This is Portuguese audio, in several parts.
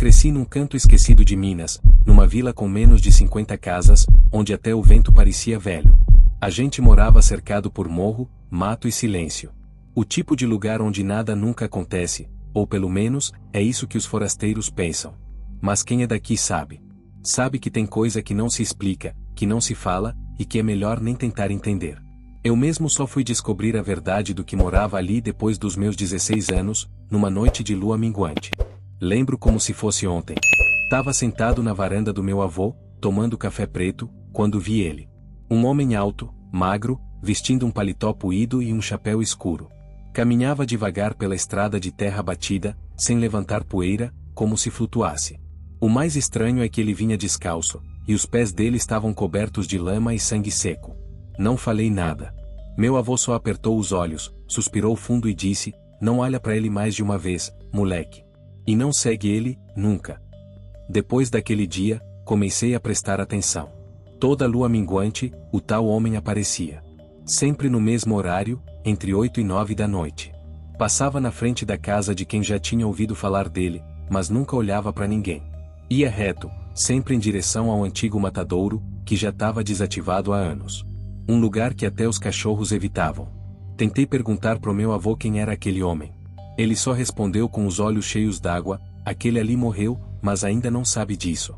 Cresci num canto esquecido de Minas, numa vila com menos de 50 casas, onde até o vento parecia velho. A gente morava cercado por morro, mato e silêncio. O tipo de lugar onde nada nunca acontece, ou pelo menos, é isso que os forasteiros pensam. Mas quem é daqui sabe. Sabe que tem coisa que não se explica, que não se fala, e que é melhor nem tentar entender. Eu mesmo só fui descobrir a verdade do que morava ali depois dos meus 16 anos, numa noite de lua minguante. Lembro como se fosse ontem. Tava sentado na varanda do meu avô, tomando café preto, quando vi ele. Um homem alto, magro, vestindo um paletó puído e um chapéu escuro. Caminhava devagar pela estrada de terra batida, sem levantar poeira, como se flutuasse. O mais estranho é que ele vinha descalço, e os pés dele estavam cobertos de lama e sangue seco. Não falei nada. Meu avô só apertou os olhos, suspirou fundo e disse: "Não olha para ele mais de uma vez, moleque. E não segue ele, nunca." Depois daquele dia, comecei a prestar atenção. Toda lua minguante, o tal homem aparecia. Sempre no mesmo horário, entre 8 e 9 da noite. Passava na frente da casa de quem já tinha ouvido falar dele, mas nunca olhava para ninguém. Ia reto, sempre em direção ao antigo matadouro, que já estava desativado há anos. Um lugar que até os cachorros evitavam. Tentei perguntar pro meu avô quem era aquele homem. Ele só respondeu com os olhos cheios d'água: "Aquele ali morreu, mas ainda não sabe disso."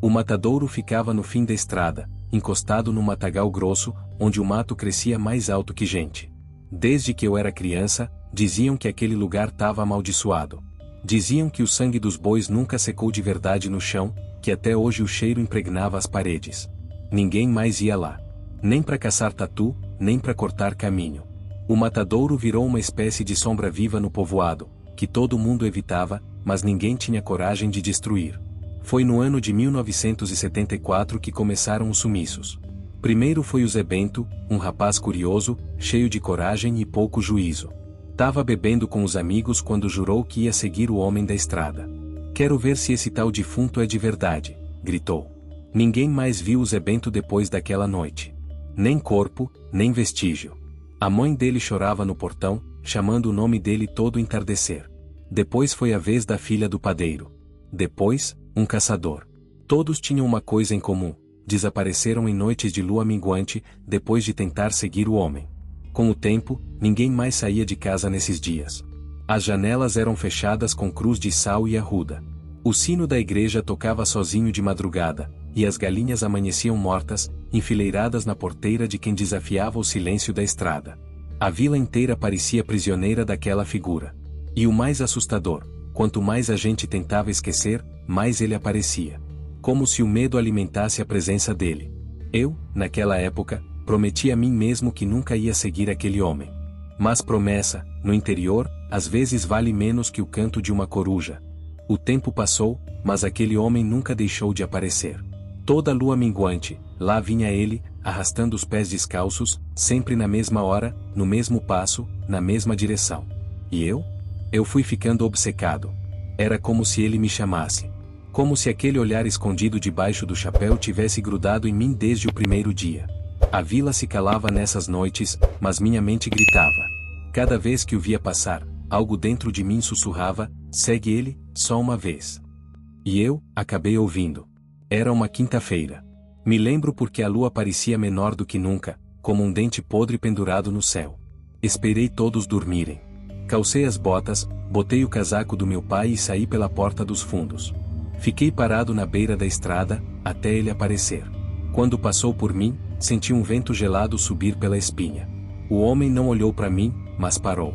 O matadouro ficava no fim da estrada, encostado num matagal grosso, onde o mato crescia mais alto que gente. Desde que eu era criança, diziam que aquele lugar estava amaldiçoado. Diziam que o sangue dos bois nunca secou de verdade no chão, que até hoje o cheiro impregnava as paredes. Ninguém mais ia lá. Nem para caçar tatu, nem para cortar caminho. O matadouro virou uma espécie de sombra viva no povoado, que todo mundo evitava, mas ninguém tinha coragem de destruir. Foi no ano de 1974 que começaram os sumiços. Primeiro foi o Zé Bento, um rapaz curioso, cheio de coragem e pouco juízo. Tava bebendo com os amigos quando jurou que ia seguir o homem da estrada. "Quero ver se esse tal defunto é de verdade", gritou. Ninguém mais viu o Zé Bento depois daquela noite. Nem corpo, nem vestígio. A mãe dele chorava no portão, chamando o nome dele todo entardecer. Depois foi a vez da filha do padeiro. Depois, um caçador. Todos tinham uma coisa em comum: desapareceram em noites de lua minguante, depois de tentar seguir o homem. Com o tempo, ninguém mais saía de casa nesses dias. As janelas eram fechadas com cruz de sal e arruda. O sino da igreja tocava sozinho de madrugada, e as galinhas amanheciam mortas, enfileiradas na porteira de quem desafiava o silêncio da estrada. A vila inteira parecia prisioneira daquela figura. E o mais assustador: quanto mais a gente tentava esquecer, mais ele aparecia. Como se o medo alimentasse a presença dele. Eu, naquela época, prometi a mim mesmo que nunca ia seguir aquele homem. Mas promessa, no interior, às vezes vale menos que o canto de uma coruja. O tempo passou, mas aquele homem nunca deixou de aparecer. Toda lua minguante, lá vinha ele, arrastando os pés descalços, sempre na mesma hora, no mesmo passo, na mesma direção. E eu? Eu fui ficando obcecado. Era como se ele me chamasse. Como se aquele olhar escondido debaixo do chapéu tivesse grudado em mim desde o primeiro dia. A vila se calava nessas noites, mas minha mente gritava. Cada vez que o via passar, algo dentro de mim sussurrava: "Segue ele, só uma vez." E eu, acabei ouvindo. Era uma quinta-feira. Me lembro porque a lua parecia menor do que nunca, como um dente podre pendurado no céu. Esperei todos dormirem. Calcei as botas, botei o casaco do meu pai e saí pela porta dos fundos. Fiquei parado na beira da estrada, até ele aparecer. Quando passou por mim, senti um vento gelado subir pela espinha. O homem não olhou para mim, mas parou.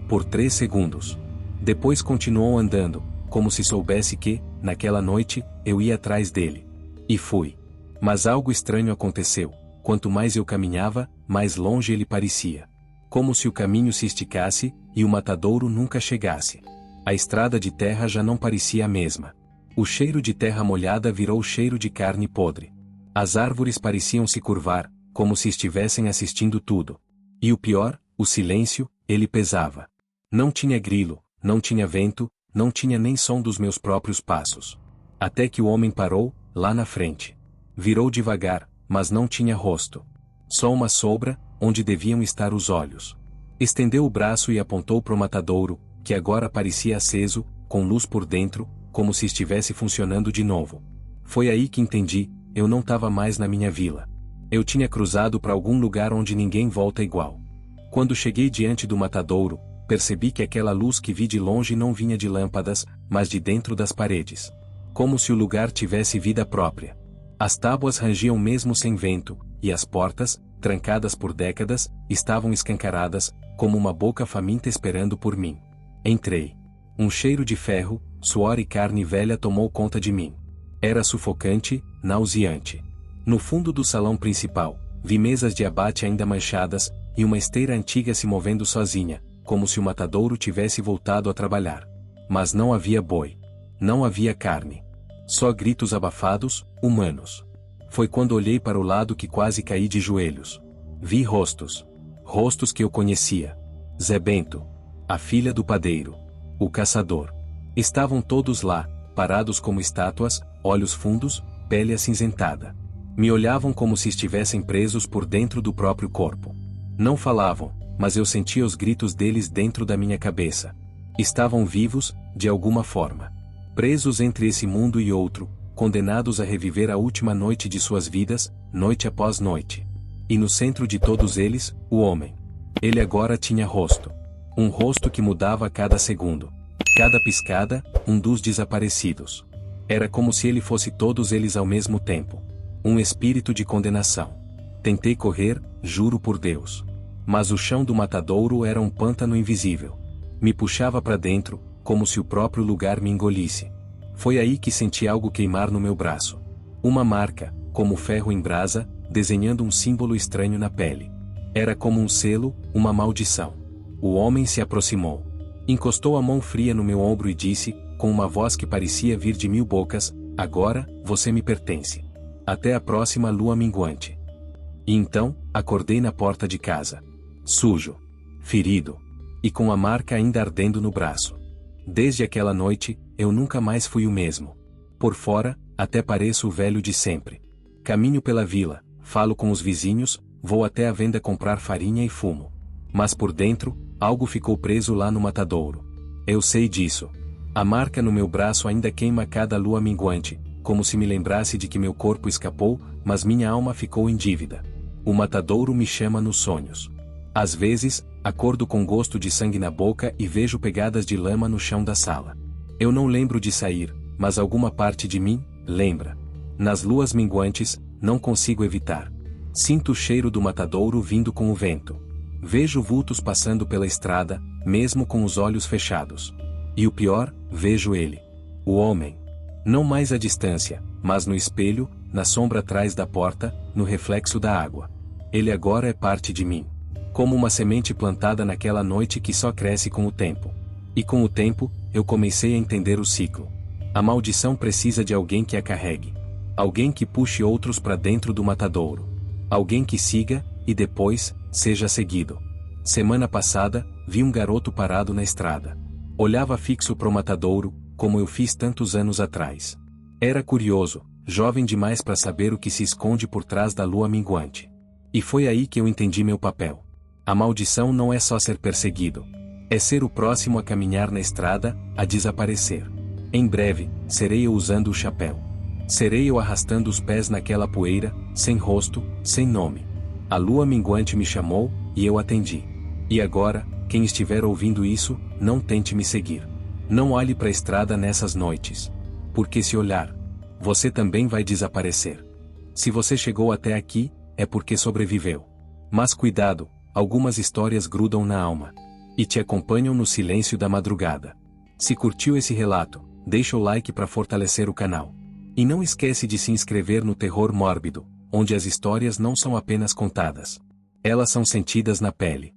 Por 3 segundos. Depois continuou andando, como se soubesse que, naquela noite, eu ia atrás dele. E fui. Mas algo estranho aconteceu. Quanto mais eu caminhava, mais longe ele parecia. Como se o caminho se esticasse, e o matadouro nunca chegasse. A estrada de terra já não parecia a mesma. O cheiro de terra molhada virou cheiro de carne podre. As árvores pareciam se curvar, como se estivessem assistindo tudo. E o pior, o silêncio, ele pesava. Não tinha grilo, não tinha vento, não tinha nem som dos meus próprios passos. Até que o homem parou, lá na frente. Virou devagar, mas não tinha rosto. Só uma sombra, onde deviam estar os olhos. Estendeu o braço e apontou pro matadouro, que agora parecia aceso, com luz por dentro, como se estivesse funcionando de novo. Foi aí que entendi, eu não estava mais na minha vila. Eu tinha cruzado para algum lugar onde ninguém volta igual. Quando cheguei diante do matadouro, percebi que aquela luz que vi de longe não vinha de lâmpadas, mas de dentro das paredes. Como se o lugar tivesse vida própria. As tábuas rangiam mesmo sem vento, e as portas, trancadas por décadas, estavam escancaradas, como uma boca faminta esperando por mim. Entrei. Um cheiro de ferro, suor e carne velha tomou conta de mim. Era sufocante, nauseante. No fundo do salão principal, vi mesas de abate ainda manchadas, e uma esteira antiga se movendo sozinha, como se o matadouro tivesse voltado a trabalhar. Mas não havia boi. Não havia carne. Só gritos abafados, humanos. Foi quando olhei para o lado que quase caí de joelhos. Vi rostos. Rostos que eu conhecia. Zé Bento. A filha do padeiro. O caçador. Estavam todos lá, parados como estátuas, olhos fundos, pele acinzentada. Me olhavam como se estivessem presos por dentro do próprio corpo. Não falavam, mas eu sentia os gritos deles dentro da minha cabeça. Estavam vivos, de alguma forma. Presos entre esse mundo e outro, condenados a reviver a última noite de suas vidas, noite após noite. E no centro de todos eles, o homem. Ele agora tinha rosto. Um rosto que mudava a cada segundo. Cada piscada, um dos desaparecidos. Era como se ele fosse todos eles ao mesmo tempo. Um espírito de condenação. Tentei correr, juro por Deus. Mas o chão do matadouro era um pântano invisível. Me puxava para dentro, como se o próprio lugar me engolisse. Foi aí que senti algo queimar no meu braço. Uma marca, como ferro em brasa, desenhando um símbolo estranho na pele. Era como um selo, uma maldição. O homem se aproximou. Encostou a mão fria no meu ombro e disse, com uma voz que parecia vir de 1000 bocas, agora, você me pertence. Até a próxima lua minguante. E então, acordei na porta de casa. Sujo. Ferido. E com a marca ainda ardendo no braço. Desde aquela noite, eu nunca mais fui o mesmo. Por fora, até pareço o velho de sempre. Caminho pela vila, falo com os vizinhos, vou até a venda comprar farinha e fumo. Mas por dentro, algo ficou preso lá no matadouro. Eu sei disso. A marca no meu braço ainda queima cada lua minguante, como se me lembrasse de que meu corpo escapou, mas minha alma ficou em dívida. O matadouro me chama nos sonhos. Às vezes, acordo com gosto de sangue na boca e vejo pegadas de lama no chão da sala. Eu não lembro de sair, mas alguma parte de mim, lembra. Nas luas minguantes, não consigo evitar. Sinto o cheiro do matadouro vindo com o vento. Vejo vultos passando pela estrada, mesmo com os olhos fechados. E o pior, vejo ele. O homem. Não mais à distância, mas no espelho, na sombra atrás da porta, no reflexo da água. Ele agora é parte de mim. Como uma semente plantada naquela noite que só cresce com o tempo. E com o tempo, eu comecei a entender o ciclo. A maldição precisa de alguém que a carregue. Alguém que puxe outros para dentro do matadouro. Alguém que siga, e depois, seja seguido. Semana passada, vi um garoto parado na estrada. Olhava fixo pro matadouro, como eu fiz tantos anos atrás. Era curioso, jovem demais para saber o que se esconde por trás da lua minguante. E foi aí que eu entendi meu papel. A maldição não é só ser perseguido. É ser o próximo a caminhar na estrada, a desaparecer. Em breve, serei eu usando o chapéu. Serei eu arrastando os pés naquela poeira, sem rosto, sem nome. A lua minguante me chamou, e eu atendi. E agora, quem estiver ouvindo isso, não tente me seguir. Não olhe para a estrada nessas noites. Porque se olhar, você também vai desaparecer. Se você chegou até aqui, é porque sobreviveu. Mas cuidado, algumas histórias grudam na alma. E te acompanham no silêncio da madrugada. Se curtiu esse relato, deixa o like para fortalecer o canal. E não esquece de se inscrever no Terror Mórbido, onde as histórias não são apenas contadas. Elas são sentidas na pele.